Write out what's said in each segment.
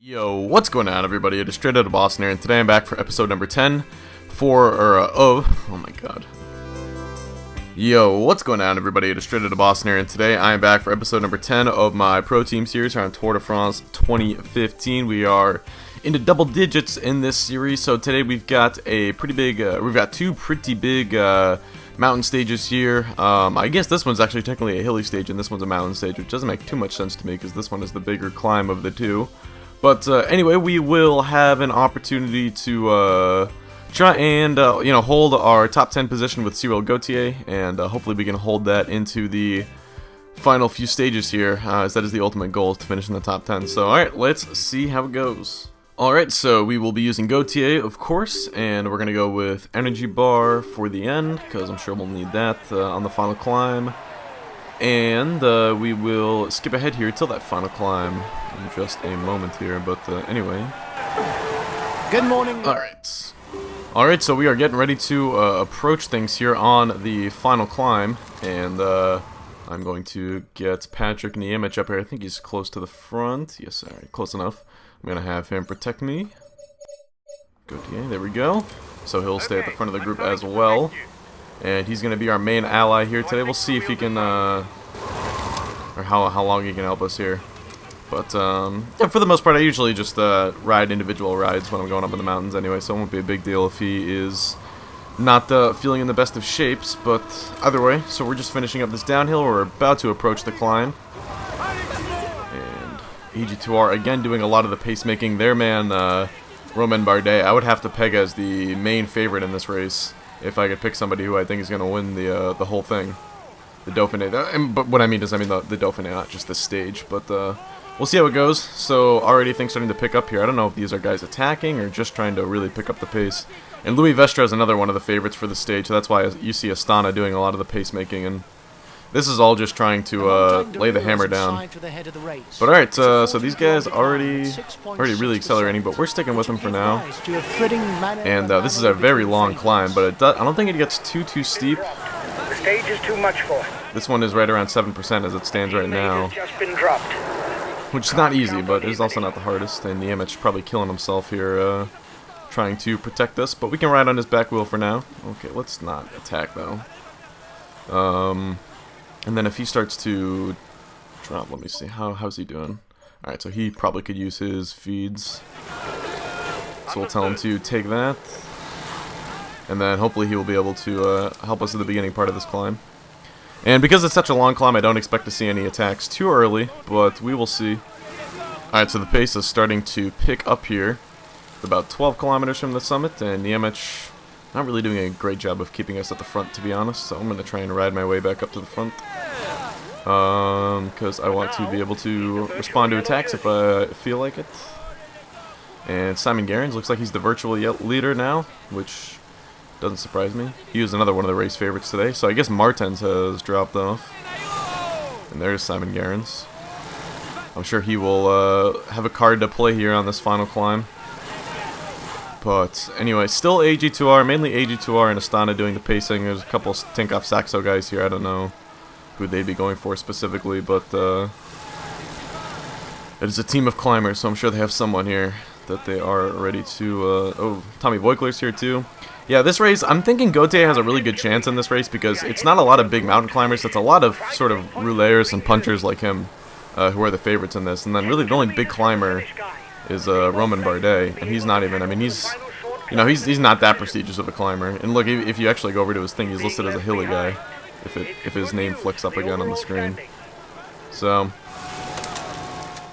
Yo, what's going on, everybody? It is Straight Outta Boston here, and today I'm back for episode number 10 oh my god. Yo, what's going on, everybody? It is Straight Outta Boston here, and today I am back for episode number 10 of my Pro Team series here on Tour de France 2015. We are into double digits in this series, so today we've got a pretty big, two pretty big mountain stages here. I guess this one's actually technically a hilly stage, and this one's a mountain stage, which doesn't make too much sense to me, because this one is the bigger climb of the two. But anyway, we will have an opportunity to try and hold our top 10 position with Cyril Gauthier, and hopefully we can hold that into the final few stages here, as that is the ultimate goal, is to finish in the top 10. So alright, let's see how it goes. Alright, so we will be using Gauthier, of course, and we're going to go with Energy Bar for the end, because I'm sure we'll need that on the final climb. And we will skip ahead here till that final climb in just a moment here, but anyway. Good morning. Alright, so we are getting ready to approach things here on the final climb, and I'm going to get Patrick Niemic up here. I think he's close to the front. Yes, alright, close enough. I'm going to have him protect me. Gauthier, there we go. So he'll stay at the front of the group as well. And he's going to be our main ally here today. We'll see if he can, or how long he can help us here. But, yeah, for the most part, I usually just ride individual rides when I'm going up in the mountains anyway, so it won't be a big deal if he is not feeling in the best of shapes. But either way, so we're just finishing up this downhill. We're about to approach the climb. And AG2R, again, doing a lot of the pacemaking. Their man, Romain Bardet, I would have to peg as the main favorite in this race, if I could pick somebody who I think is going to win the whole thing. The Dauphiné. But what I mean is, the Dauphiné, not just this stage. But we'll see how it goes. So already things starting to pick up here. I don't know if these are guys attacking or just trying to really pick up the pace. And Louis Vestre is another one of the favorites for the stage. So that's why you see Astana doing a lot of the pacemaking. And this is all just trying to lay the hammer down. But alright, so these guys already really accelerating, but we're sticking with them for now. And this is a very long climb, but I don't think it gets too steep. The stage is too much for him. This one is right around 7% as it stands right now. Which is not easy, but it is also not the hardest. And Niemic probably killing himself here, trying to protect us. But we can ride on his back wheel for now. Okay, let's not attack though. And then if he starts to drop, let me see, how's he doing? Alright, so he probably could use his feeds. So we'll tell him to take that. And then hopefully he will be able to help us at the beginning part of this climb. And because it's such a long climb, I don't expect to see any attacks too early, but we will see. Alright, so the pace is starting to pick up here. About 12 kilometers from the summit, and Niemic not really doing a great job of keeping us at the front, to be honest, so I'm going to try and ride my way back up to the front. Because I want to be able to respond to attacks if I feel like it. And Simon Gerrans looks like he's the virtual leader now, which doesn't surprise me. He was another one of the race favorites today, so I guess Martens has dropped off. And there's Simon Gerrans. I'm sure he will have a card to play here on this final climb. But anyway, still AG2R, mainly AG2R and Astana doing the pacing. There's a couple Tinkoff Saxo guys here. I don't know who they'd be going for specifically, but it is a team of climbers, so I'm sure they have someone here that they are ready to... oh, Tommy Voigtler's here too. Yeah, this race, I'm thinking Gauthier has a really good chance in this race because it's not a lot of big mountain climbers. It's a lot of sort of rouleurs and punchers like him who are the favorites in this. And then really the only big climber is Romain Bardet, and he's not even, I mean, he's not that prestigious of a climber. And look, if you actually go over to his thing, he's listed as a hilly guy, if his name flicks up again on the screen. So,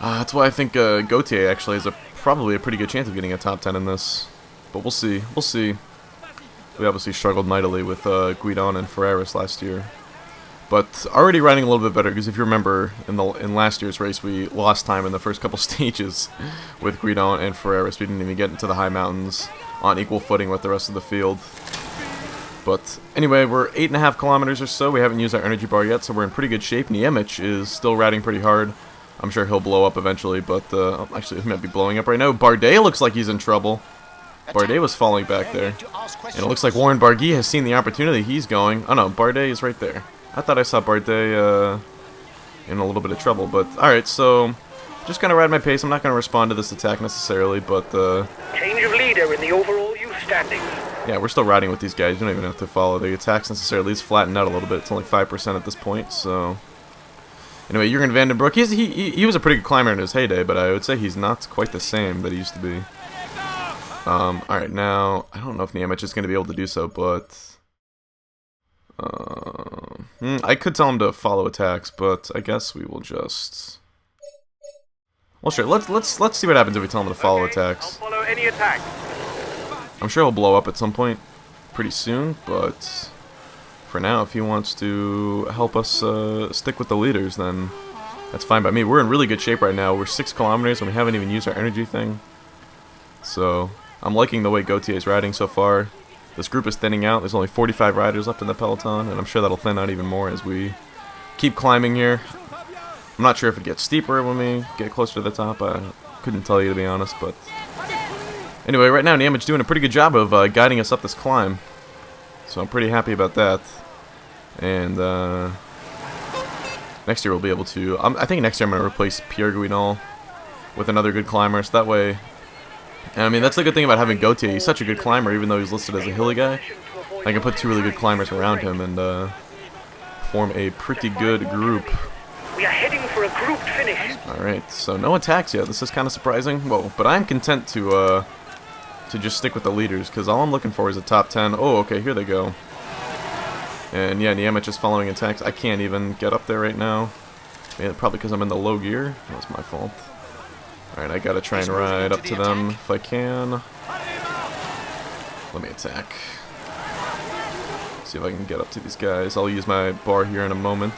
that's why I think Gauthier actually has probably a pretty good chance of getting a top 10 in this. But we'll see. We obviously struggled mightily with Guidon and Ferreras last year. But already riding a little bit better, because if you remember, in last year's race, we lost time in the first couple stages with Guidon and Ferreras. We didn't even get into the high mountains on equal footing with the rest of the field. But anyway, we're 8.5 kilometers or so. We haven't used our energy bar yet, so we're in pretty good shape. Niemic is still riding pretty hard. I'm sure he'll blow up eventually, but actually, he might be blowing up right now. Bardet looks like he's in trouble. Bardet was falling back there. And it looks like Warren Barguil has seen the opportunity. He's going. Oh no, Bardet is right there. I thought I saw Bardet in a little bit of trouble, but alright, so just gonna ride my pace. I'm not gonna respond to this attack necessarily, but Change of leader in the overall youth standings. yeah, we're still riding with these guys. You don't even have to follow the attacks necessarily. It's flattened out a little bit. It's only 5% at this point, so... Anyway, Jurgen Vandenbroek, he was a pretty good climber in his heyday, but I would say he's not quite the same that he used to be. Alright, now, I don't know if Niemiec is going to be able to do so, but... I could tell him to follow attacks, but I guess we will just... Well, sure, let's see what happens if we tell him to follow attacks. I'll follow any attack. I'm sure he'll blow up at some point pretty soon, but... For now, if he wants to help us stick with the leaders, then that's fine by me. We're in really good shape right now. We're 6 kilometers and we haven't even used our energy thing. So, I'm liking the way Gautier is riding so far. This group is thinning out. There's only 45 riders left in the peloton, and I'm sure that'll thin out even more as we keep climbing here. I'm not sure if it gets steeper when we get closer to the top. I couldn't tell you, to be honest, but... Anyway, right now, Niemiec doing a pretty good job of guiding us up this climb. So I'm pretty happy about that. And next year we'll be able to... I think next year I'm going to replace Pierre Guinol with another good climber, so that way... And I mean, that's the good thing about having Gautier. He's such a good climber, even though he's listed as a hilly guy. I can put 2 really good climbers around him and form a pretty good group. We are heading for a group finish. Alright, so no attacks yet. This is kind of surprising. Whoa, but I'm content to just stick with the leaders, because all I'm looking for is a top 10. Oh, okay, here they go. And yeah, Niemiec is following attacks. I can't even get up there right now. Yeah, probably because I'm in the low gear. That was my fault. Alright, I gotta try and ride up to them if I can. Let me attack. See if I can get up to these guys. I'll use my bar here in a moment.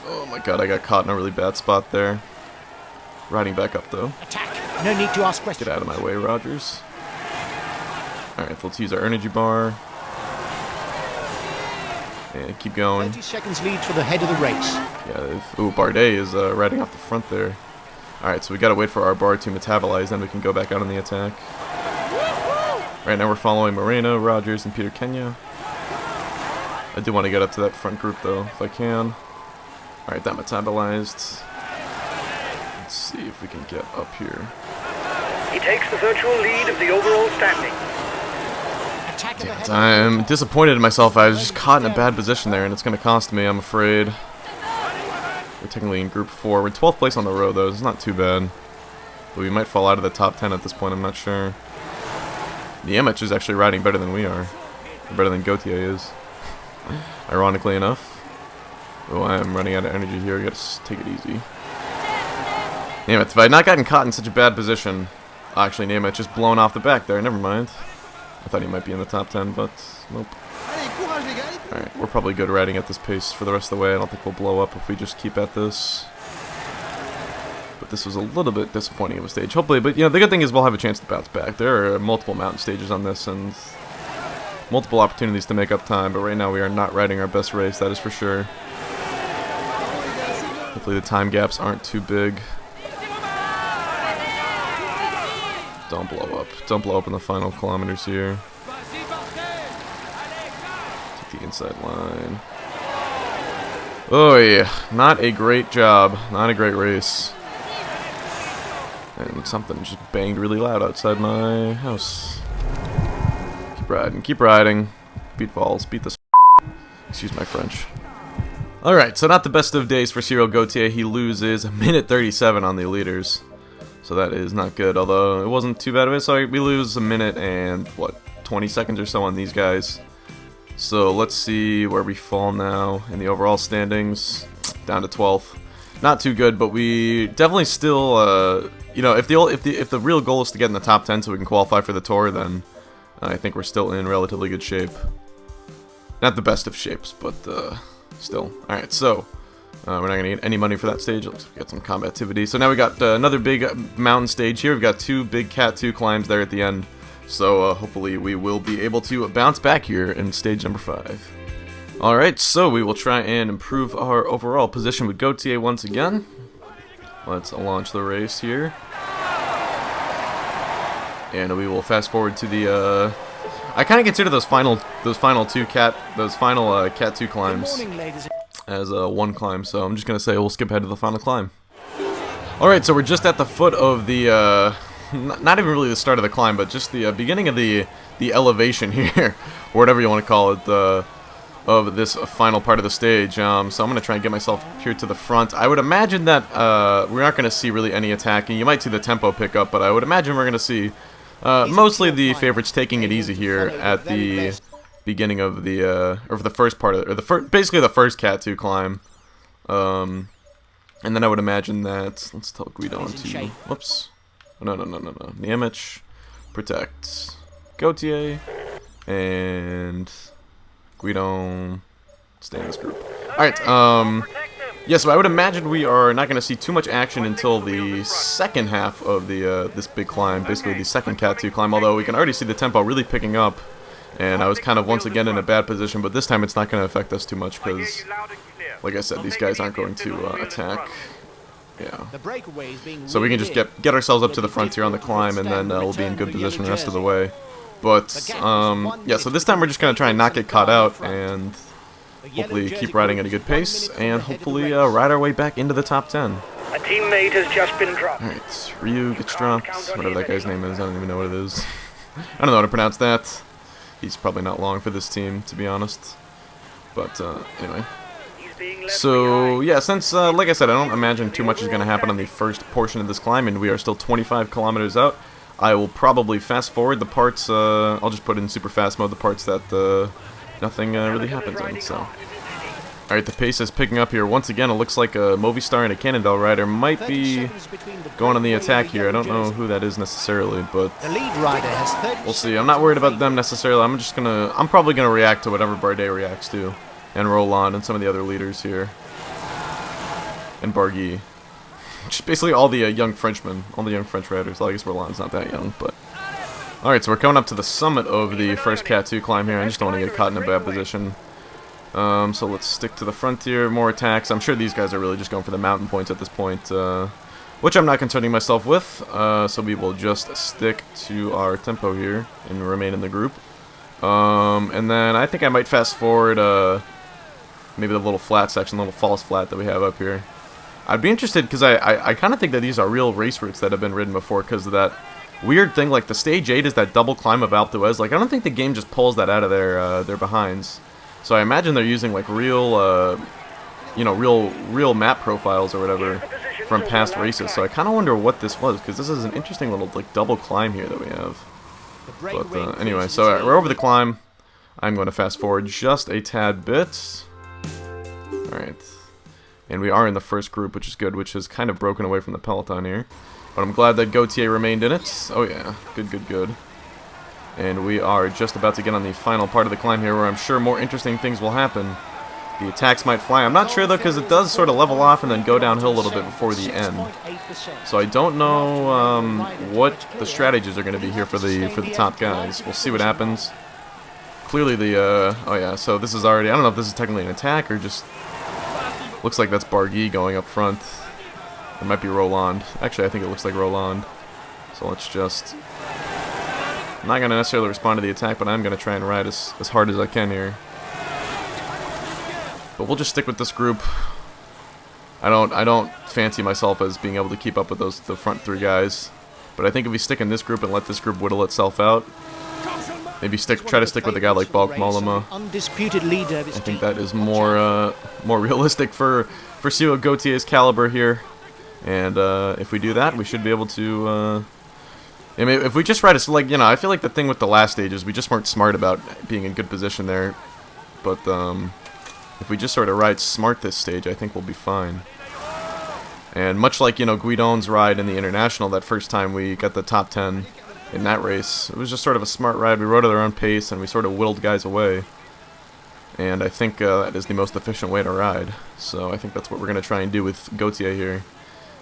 Oh my god, I got caught in a really bad spot there. Riding back up though. Attack. No need to ask questions. Get out of my way, Rogers. Alright, let's use our energy bar. And keep going. 30 seconds lead for the head of the race. Yeah, ooh, Bardet is riding off the front there. Alright, so we gotta wait for our bar to metabolize, then we can go back out on the attack. Right now we're following Moreno, Rogers, and Peter Kenya. I do want to get up to that front group though, if I can. Alright, that metabolized. Let's see if we can get up here. He takes the virtual lead of the overall standing. Damn it, I'm disappointed in myself. I was just caught in a bad position there, and it's going to cost me, I'm afraid. We're technically in Group 4. We're 12th place on the road, though. It's not too bad. But we might fall out of the top 10 at this point, I'm not sure. Niemiec is actually riding better than we are. Or better than Gautier is. Ironically enough. Oh, I am running out of energy here. I gotta take it easy. Damn it, if I had not gotten caught in such a bad position... Actually, Niemiec just blown off the back there. Never mind. I thought he might be in the top 10, but nope. Alright, we're probably good riding at this pace for the rest of the way. I don't think we'll blow up if we just keep at this. But this was a little bit disappointing of a stage. Hopefully, but you know, the good thing is we'll have a chance to bounce back. There are multiple mountain stages on this and multiple opportunities to make up time, but right now we are not riding our best race, that is for sure. Hopefully the time gaps aren't too big. Don't blow up. Don't blow up in the final kilometers here. Take the inside line. Oh yeah, not a great job. Not a great race. And something just banged really loud outside my house. Keep riding, keep riding. Beat Vols, beat this. Excuse my French. Alright, so not the best of days for Cyril Gautier. He loses a minute 37 on the leaders. So that is not good, although it wasn't too bad of it. So we lose a minute and, what, 20 seconds or so on these guys. So let's see where we fall now in the overall standings. Down to 12th. Not too good, but we definitely still, you know, if the real goal is to get in the top 10 so we can qualify for the tour, then I think we're still in relatively good shape. Not the best of shapes, but still. Alright, so... we're not going to get any money for that stage. Let's get some combativity. So now we got another big mountain stage here. We've got 2 big Cat 2 climbs there at the end. So hopefully we will be able to bounce back here in stage number 5. Alright, so we will try and improve our overall position with Gautier once again. Let's launch the race here. And we will fast forward to the... I kind of consider those final Cat 2 climbs. as one climb, so I'm just going to say we'll skip ahead to the final climb. Alright, so we're just at the foot of the, not even really the start of the climb, but just the beginning of the elevation here, or whatever you want to call it, of this final part of the stage. So I'm going to try and get myself here to the front. I would imagine that we're not going to see really any attacking. You might see the tempo pick up, but I would imagine we're going to see mostly the favorites taking it easy here at the beginning of the, or for the first part of it, or basically the first Cat 2 climb. And then I would imagine that, let's tell Guidon to, whoops, no, Niemec, protect, Gautier, and Guidon, stay in this group. Alright, yeah, so I would imagine we are not going to see too much action until the second half of the this big climb, basically the second Cat 2 climb, although we can already see the tempo really picking up, and I was kind of once again in a bad position, but this time it's not going to affect us too much, because like I said, these guys aren't going to attack. Yeah. So we can just get ourselves up to the frontier on the climb, and then we'll be in good position the rest of the way. But, yeah, so this time we're just going to try and not get caught out, and hopefully keep riding at a good pace, and hopefully ride our way back into the top 10. A teammate has just been dropped. Alright, Ryu gets dropped, whatever that guy's name is, I don't even know what it is. I don't know how to pronounce that. He's probably not long for this team, to be honest. But, anyway. So, yeah, since, like I said, I don't imagine too much is going to happen on the first portion of this climb, and we are still 25 kilometers out, I will probably fast forward the parts, I'll just put in super fast mode the parts that nothing really happens in, so. Alright, the pace is picking up here. Once again, it looks like a Movistar and a Cannondale rider might be going on the attack here. I don't know who that is necessarily, but we'll see. I'm not worried about them necessarily. I'm probably gonna react to whatever Bardet reacts to. And Roland and some of the other leaders here. And Barguil. Just basically all the young Frenchmen, all the young French riders. Well, I guess Roland's not that young, but... Alright, so we're coming up to the summit of the first Cat 2 climb here. I just don't want to get caught in a bad position. So let's stick to the frontier, more attacks. I'm sure these guys are really just going for the mountain points at this point, which I'm not concerning myself with. So we will just stick to our tempo here and remain in the group. And then I think I might fast forward, maybe the little flat section, the little false flat that we have up here. I'd be interested, because I kind of think that these are real race routes that have been ridden before, because of that weird thing, like the stage 8 is that double climb of Alpe d'Huez. Like, I don't think the game just pulls that out of their behinds. So I imagine they're using, like, real, you know, real map profiles or whatever from past races. So I kind of wonder what this was, because this is an interesting little, like, double climb here that we have. But, anyway, so we're over the climb. I'm going to fast forward just a tad bit. Alright. And we are in the first group, which is good, which is kind of broken away from the peloton here. But I'm glad that Gautier remained in it. Oh yeah, good. And we are just about to get on the final part of the climb here, where I'm sure more interesting things will happen. The attacks might fly. I'm not sure, though, because it does sort of level off and then go downhill a little bit before the end. So I don't know what the strategies are going to be here for the top guys. We'll see what happens. Clearly the, oh yeah, so this is already, I don't know if this is technically an attack or just, looks like that's Barguil going up front. It might be Roland. Actually, I think it looks like Roland. So let's just, I'm not going to necessarily respond to the attack, but I'm going to try and ride as hard as I can here. But we'll just stick with this group. I don't fancy myself as being able to keep up with the front three guys. But I think if we stick in this group and let this group whittle itself out, maybe try to stick with a guy like Balk Mollema. I think that is more realistic for Cyril Gautier's caliber here. And if we do that, we should be able to. I mean, if we just ride like, you know, I feel like the thing with the last stage is we just weren't smart about being in good position there. But if we just sort of ride smart this stage, I think we'll be fine. And much like, you know, Guidon's ride in the International that first time we got the top 10 in that race, it was just sort of a smart ride. We rode at our own pace and we sort of whittled guys away. And I think that is the most efficient way to ride. So I think that's what we're going to try and do with Gautier here.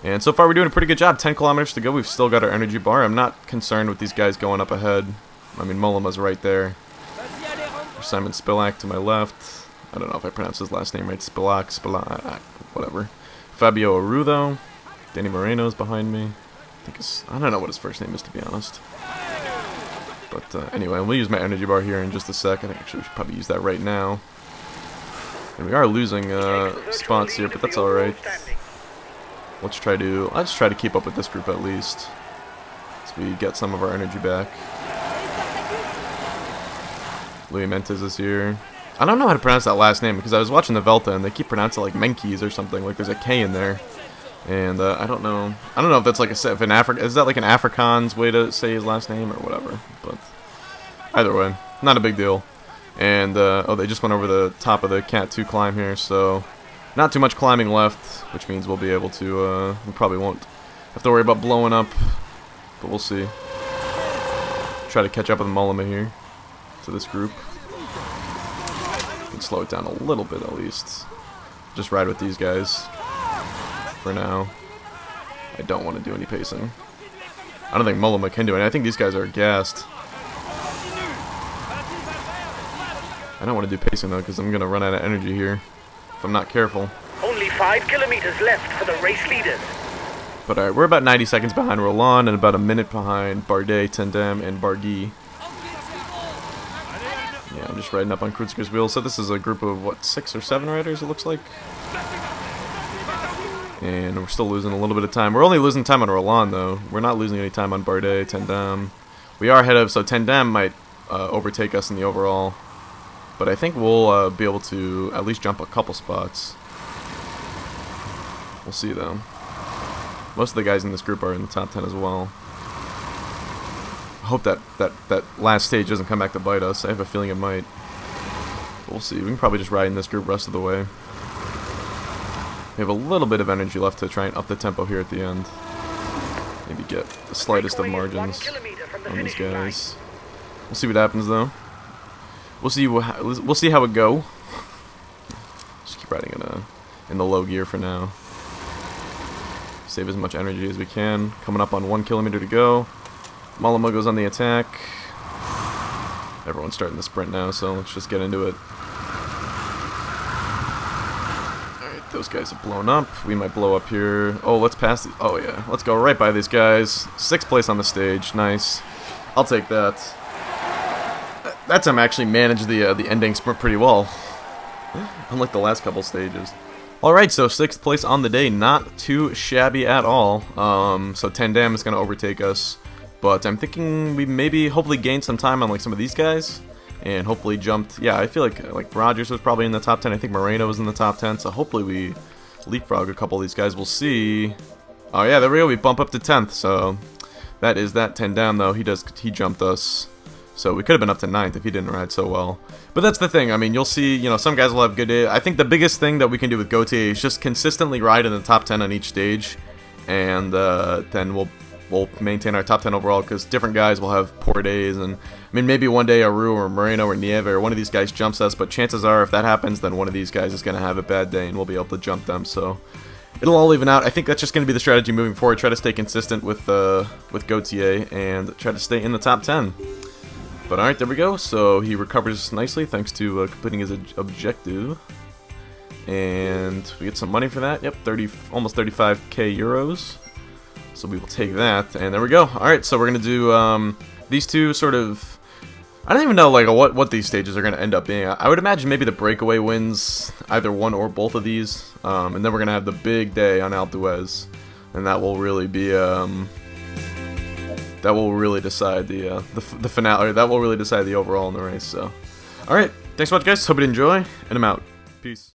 And so far we're doing a pretty good job. 10 kilometers to go. We've still got our energy bar. I'm not concerned with these guys going up ahead. I mean, Mollema's right there. Simon Spilak to my left. I don't know if I pronounced his last name right. Spilak, whatever. Fabio Aru, though. Danny Moreno's behind me. I don't know what his first name is, to be honest. But anyway, we'll use my energy bar here in just a sec. I think actually we should probably use that right now. And we are losing spots here, but that's alright. Let's try to keep up with this group at least, so we get some of our energy back. Louis Mentes is here. I don't know how to pronounce that last name because I was watching the Velta and they keep pronouncing it like Menkes or something. Like there's a K in there, and I don't know. I don't know if that's like is that like an Afrikaans way to say his last name or whatever. But either way, not a big deal. And oh, they just went over the top of the Cat 2 climb here, so not too much climbing left, which means we'll be able to. We probably won't have to worry about blowing up, but we'll see. Try to catch up with Mulliman here to this group. Can slow it down a little bit at least. Just ride with these guys for now. I don't want to do any pacing. I don't think Mulliman can do it. I think these guys are gassed. I don't want to do pacing though because I'm going to run out of energy here if I'm not careful. Only 5 kilometers left for the race leaders. But alright, we're about 90 seconds behind Roland and about a minute behind Bardet, Tendam, and Barguil. Yeah, I'm just riding up on Krutzker's wheels. So this is a group of, what, 6 or 7 riders, it looks like? And we're still losing a little bit of time. We're only losing time on Roland, though. We're not losing any time on Bardet, Tendam. We are ahead of, so Tendam might overtake us in the overall. But I think we'll be able to at least jump a couple spots. We'll see, though. Most of the guys in this group are in the top 10 as well. I hope that last stage doesn't come back to bite us. I have a feeling it might. But we'll see. We can probably just ride in this group the rest of the way. We have a little bit of energy left to try and up the tempo here at the end. Maybe get the slightest of margins on these guys. We'll see what happens though. We'll see how it go. Just keep riding in the low gear for now. Save as much energy as we can. Coming up on 1 kilometer to go. Malama goes on the attack. Everyone's starting the sprint now, so let's just get into it. Alright, those guys have blown up. We might blow up here. Oh, let's pass these. Oh, yeah. Let's go right by these guys. 6th place on the stage. Nice. I'll take that. That time I actually managed the ending sprint pretty well. Unlike the last couple stages. Alright, so 6th place on the day. Not too shabby at all. So Tendam is going to overtake us. But I'm thinking we maybe hopefully gained some time on like some of these guys. And hopefully jumped. Yeah, I feel like Rogers was probably in the top 10. I think Moreno was in the top 10. So hopefully we leapfrog a couple of these guys. We'll see. Oh yeah, there we go. We bump up to 10th. So that is that. Tendam though. He jumped us. So we could have been up to 9th if he didn't ride so well. But that's the thing. I mean, you'll see, you know, some guys will have good days. I think the biggest thing that we can do with Gautier is just consistently ride in the top 10 on each stage. And then we'll maintain our top 10 overall because different guys will have poor days. And I mean, maybe one day Aru or Moreno or Nieve or one of these guys jumps us. But chances are if that happens, then one of these guys is going to have a bad day and we'll be able to jump them. So it'll all even out. I think that's just going to be the strategy moving forward. Try to stay consistent with Gautier and try to stay in the top 10. But alright, there we go. So he recovers nicely thanks to completing his objective. And we get some money for that. Yep, almost 35k euros. So we will take that. And there we go. Alright, so we're going to do these two sort of... I don't even know like what these stages are going to end up being. I would imagine maybe the breakaway wins either one or both of these. And then we're going to have the big day on Alpe d'Huez. And that will really be... that will really decide the finale. Or that will really decide the overall in the race. So, all right, thanks so much, guys. Hope you enjoy, and I'm out. Peace.